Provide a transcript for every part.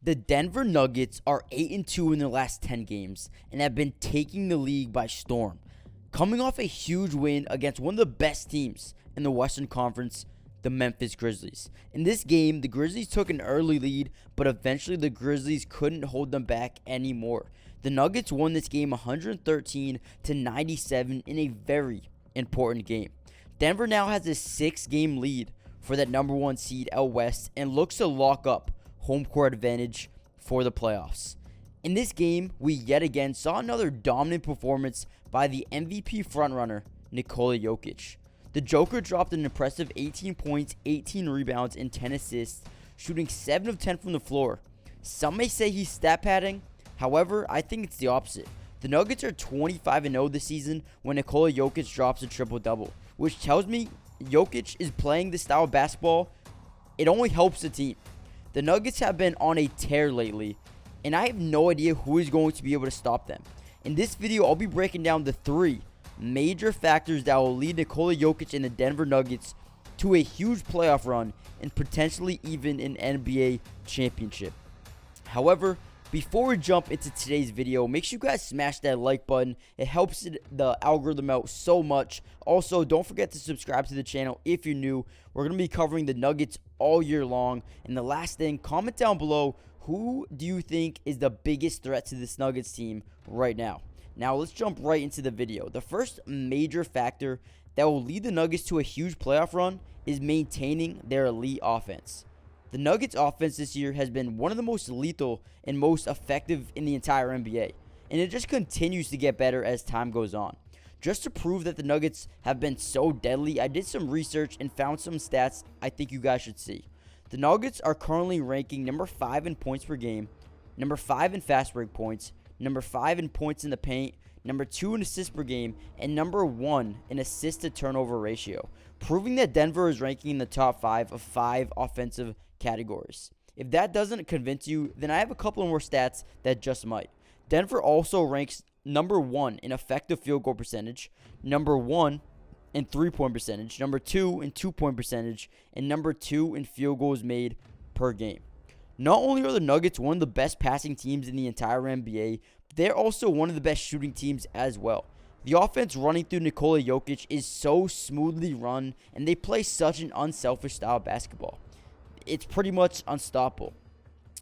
The Denver Nuggets are 8-2 in their last 10 games and have been taking the league by storm, coming off a huge win against one of the best teams in the Western Conference, the Memphis Grizzlies. In this game, the Grizzlies took an early lead, but eventually the Grizzlies couldn't hold them back anymore. The Nuggets won this game 113-97 in a very important game. Denver now has a 6-game lead for that number 1 seed out west and looks to lock up home court advantage for the playoffs. In this game, we yet again saw another dominant performance by the MVP frontrunner, Nikola Jokic. The Joker dropped an impressive 18 points, 18 rebounds, and 10 assists, shooting 7 of 10 from the floor. Some may say he's stat padding. However, I think it's the opposite. The Nuggets are 25-0 this season when Nikola Jokic drops a triple-double, which tells me Jokic is playing this style of basketball. It only helps the team. The Nuggets have been on a tear lately, and I have no idea who is going to be able to stop them. In this video, I'll be breaking down the 3 major factors that will lead Nikola Jokic and the Denver Nuggets to a huge playoff run and potentially even an NBA championship. However, before we jump into today's video, make sure you guys smash that like button. It helps the algorithm out so much. Also, don't forget to subscribe to the channel if you're new. We're going to be covering the Nuggets all year long. And the last thing, comment down below, who do you think is the biggest threat to this Nuggets team right now? Now, let's jump right into the video. The first major factor that will lead the Nuggets to a huge playoff run is maintaining their elite offense. The Nuggets offense this year has been one of the most lethal and most effective in the entire NBA, and it just continues to get better as time goes on. Just to prove that the Nuggets have been so deadly, I did some research and found some stats I think you guys should see. The Nuggets are currently ranking number 5 in points per game, number 5 in fast break points, number 5 in points in the paint, number 2 in assists per game, and number 1 in assist to turnover ratio, proving that Denver is ranking in the top 5 of 5 offensive categories. If that doesn't convince you, then I have a couple more stats that just might. Denver also ranks number 1 in effective field goal percentage, number 1 in 3-point percentage, number 2 in 2-point percentage, and number 2 in field goals made per game. Not only are the Nuggets one of the best passing teams in the entire NBA, they're also one of the best shooting teams as well. The offense running through Nikola Jokic is so smoothly run, and they play such an unselfish style of basketball. It's pretty much unstoppable.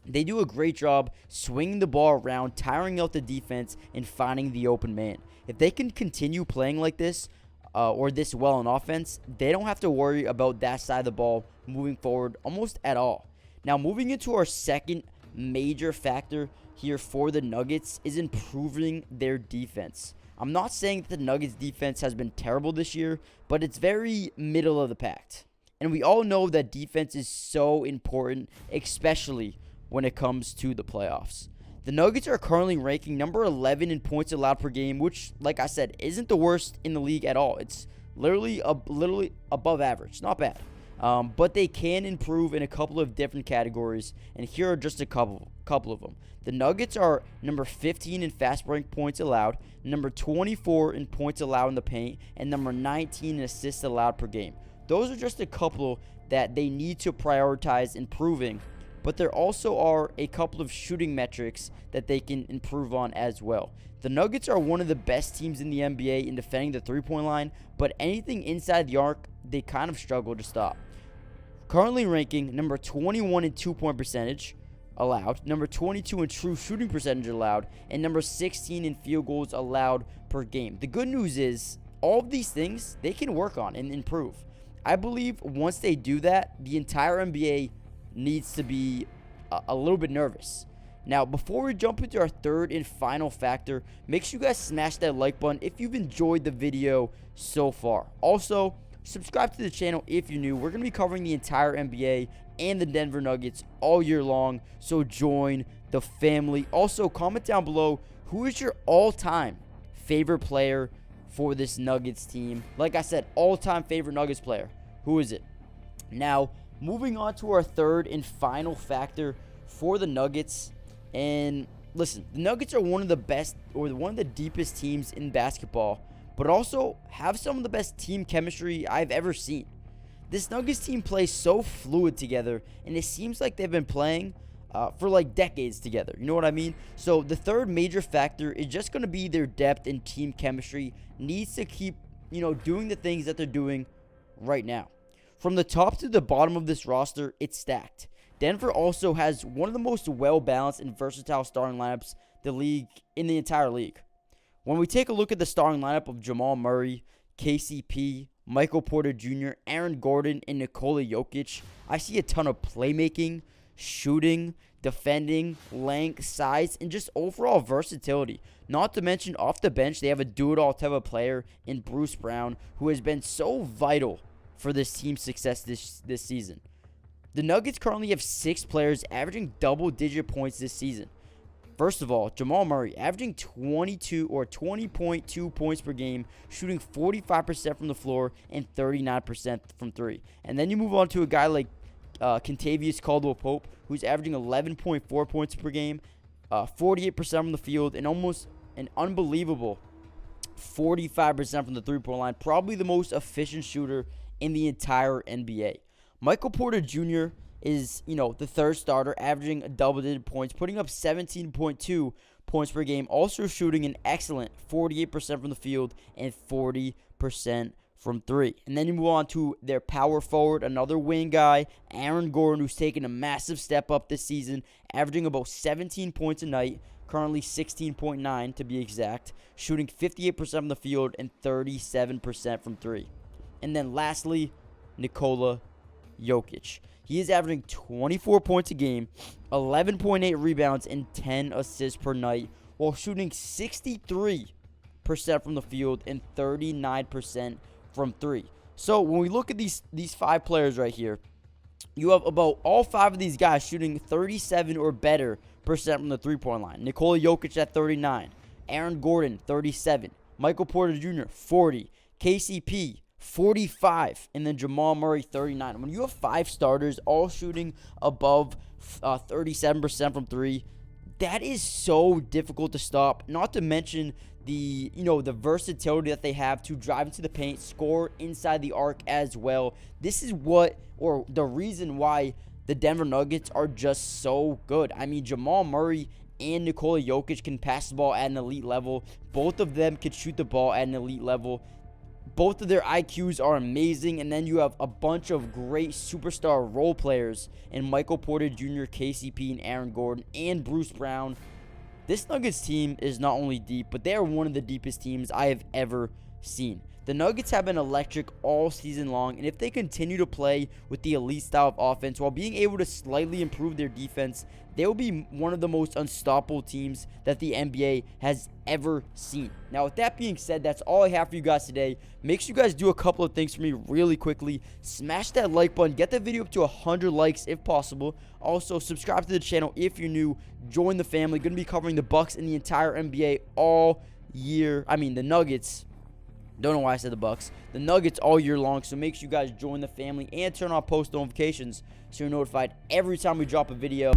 They do a great job swinging the ball around, tiring out the defense, and finding the open man. If they can continue playing like this, or this well on offense, they don't have to worry about that side of the ball moving forward almost at all. Now, moving into our second major factor here for the Nuggets is improving their defense. I'm not saying that the Nuggets defense has been terrible this year, but it's very middle of the pack. And we all know that defense is so important, especially when it comes to the playoffs. The Nuggets are currently ranking number 11 in points allowed per game, which, like I said, isn't the worst in the league at all. It's literally above average. Not bad. But they can improve in a couple of different categories, and here are just a couple of them. The Nuggets are number 15 in fast break points allowed, number 24 in points allowed in the paint, and number 19 in assists allowed per game. Those are just a couple that they need to prioritize improving, but there also are a couple of shooting metrics that they can improve on as well. The Nuggets are one of the best teams in the NBA in defending the three-point line, but anything inside the arc, they kind of struggle to stop. Currently ranking number 21 in 2-point percentage allowed, number 22 in true shooting percentage allowed, and number 16 in field goals allowed per game. The good news is all of these things they can work on and improve. I believe once they do that, the entire NBA needs to be a little bit nervous. Now, before we jump into our third and final factor, make sure you guys smash that like button if you've enjoyed the video so far. Also, subscribe to the channel if you're new. We're going to be covering the entire NBA and the Denver Nuggets all year long, so join the family. Also, comment down below, who is your all-time favorite player for this Nuggets team? Like I said, all-time favorite Nuggets player. Who is it? Now, moving on to our third and final factor for the Nuggets. And listen, the Nuggets are one of the best or one of the deepest teams in basketball, but also have some of the best team chemistry I've ever seen. This Nuggets team plays so fluid together, and it seems like they've been playing for like decades together. You know what I mean? So the third major factor is just going to be their depth and team chemistry. Needs to keep, doing the things that they're doing right now. From the top to the bottom of this roster, it's stacked. Denver also has one of the most well-balanced and versatile starting lineups in the entire league. When we take a look at the starting lineup of Jamal Murray, KCP, Michael Porter Jr., Aaron Gordon, and Nikola Jokic, I see a ton of playmaking, shooting, defending, length, size, and just overall versatility. Not to mention, off the bench, they have a do-it-all type of player in Bruce Brown, who has been so vital for this team's success this season. The Nuggets currently have 6 players averaging double-digit points this season. First of all, Jamal Murray averaging 20.2 points per game, shooting 45% from the floor and 39% from 3. And then you move on to a guy like Kentavious Caldwell-Pope, who's averaging 11.4 points per game, 48% from the field, and almost an unbelievable 45% from the three-point line. Probably the most efficient shooter in the entire NBA. Michael Porter Jr. is, the third starter, averaging double-digit points, putting up 17.2 points per game, also shooting an excellent 48% from the field and 40% from 3. And then you move on to their power forward, another wing guy, Aaron Gordon, who's taken a massive step up this season, averaging about 17 points a night, currently 16.9 to be exact, shooting 58% from the field and 37% from 3. And then lastly, Nikola Jokic. He is averaging 24 points a game, 11.8 rebounds, and 10 assists per night, while shooting 63% from the field and 39% from 3. So when we look at these 5 players right here, you have about all 5 of these guys shooting 37 or better percent from the three-point line. Nikola Jokic at 39, Aaron Gordon 37, Michael Porter Jr. 40, KCP 45, and then Jamal Murray 39. When you have 5 starters all shooting above 37% from 3, that is so difficult to stop. Not to mention the versatility that they have to drive into the paint, score inside the arc as well. This is the reason why the Denver Nuggets are just so good. I mean, Jamal Murray and Nikola Jokic can pass the ball at an elite level. Both of them can shoot the ball at an elite level. Both of their IQs are amazing, and then you have a bunch of great superstar role players in Michael Porter Jr., KCP, and Aaron Gordon, and Bruce Brown. This Nuggets team is not only deep, but they are one of the deepest teams I have ever seen. The Nuggets have been electric all season long, and if they continue to play with the elite style of offense while being able to slightly improve their defense, they will be one of the most unstoppable teams that the NBA has ever seen. Now, with that being said, that's all I have for you guys today. Make sure you guys do a couple of things for me really quickly. Smash that like button. Get the video up to 100 likes if possible. Also, subscribe to the channel if you're new. Join the family. Going to be covering the Bucks and the entire NBA all year. I mean, the Nuggets. Don't know why I said the Bucks. The Nuggets all year long, so make sure you guys join the family and turn on post notifications so you're notified every time we drop a video.